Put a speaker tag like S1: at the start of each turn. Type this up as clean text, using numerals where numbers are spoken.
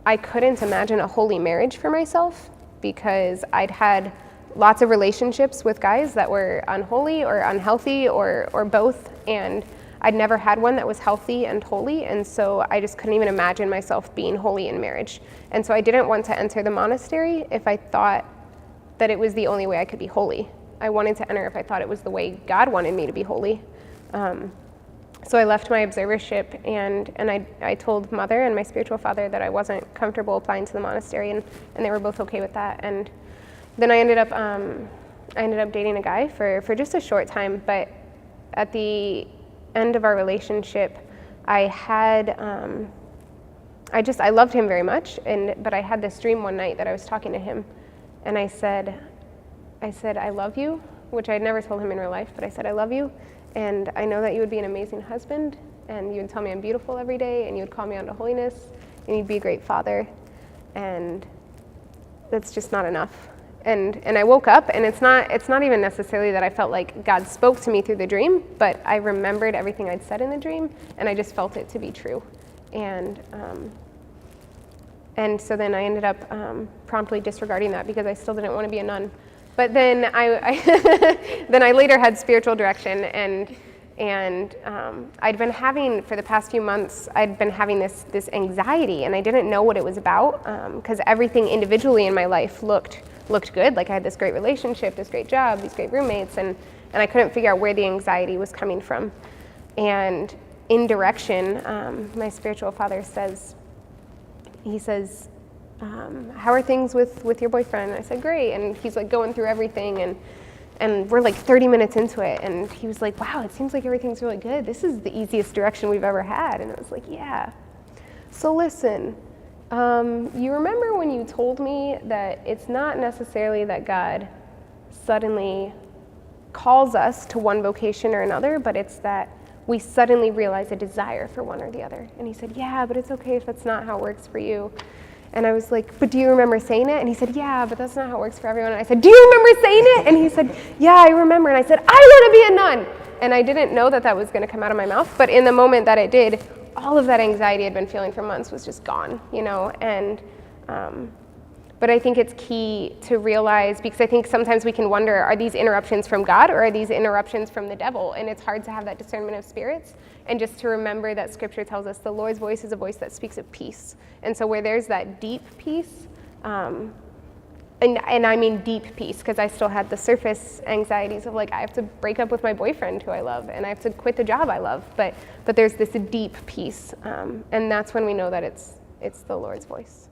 S1: I couldn't imagine a holy marriage for myself because I'd had lots of relationships with guys that were unholy or unhealthy or both, and I'd never had one that was healthy and holy, and so I just couldn't even imagine myself being holy in marriage. And so I didn't want to enter the monastery if I thought that it was the only way I could be holy. I wanted to enter if I thought it was the way God wanted me to be holy. So I left my observership, and I told Mother and my spiritual father that I wasn't comfortable applying to the monastery, and they were both okay with that. And then I ended up dating a guy for just a short time, but at the end of our relationship, I loved him very much, but I had this dream one night that I was talking to him, and I said, I love you, which I had never told him in real life, but I said, I love you, and I know that you would be an amazing husband, and you would tell me I'm beautiful every day, and you would call me onto holiness, and you'd be a great father, and that's just not enough. And I woke up, and it's not even necessarily that I felt like God spoke to me through the dream, but I remembered everything I'd said in the dream, and I just felt it to be true. And so then I ended up promptly disregarding that because I still didn't want to be a nun. But then I later had spiritual direction, and I'd been having, for the past few months, I'd been having this anxiety, and I didn't know what it was about, because everything individually in my life looked good. Like I had this great relationship, this great job, these great roommates, and I couldn't figure out where the anxiety was coming from. And in direction, my spiritual father says, how are things with your boyfriend? And I said, great. And he's like going through everything, and we're like 30 minutes into it, and he was like, wow, it seems like everything's really good. This is the easiest direction we've ever had. And I was like, yeah. So listen, you remember when you told me that it's not necessarily that God suddenly calls us to one vocation or another, but it's that we suddenly realize a desire for one or the other. And he said, yeah, but it's okay if that's not how it works for you. And I was like, but do you remember saying it? And he said, yeah, but that's not how it works for everyone. And I said, do you remember saying it? And he said, yeah, I remember. And I said, I want to be a nun. And I didn't know that was going to come out of my mouth, but in the moment that it did, all of that anxiety I'd been feeling for months was just gone, and but I think it's key to realize, because I think sometimes we can wonder, are these interruptions from God or are these interruptions from the devil? And it's hard to have that discernment of spirits, and just to remember that Scripture tells us the Lord's voice is a voice that speaks of peace. And so where there's that deep peace, and I mean deep peace, because I still had the surface anxieties of like, I have to break up with my boyfriend who I love, and I have to quit the job I love, but there's this deep peace, and that's when we know that it's the Lord's voice.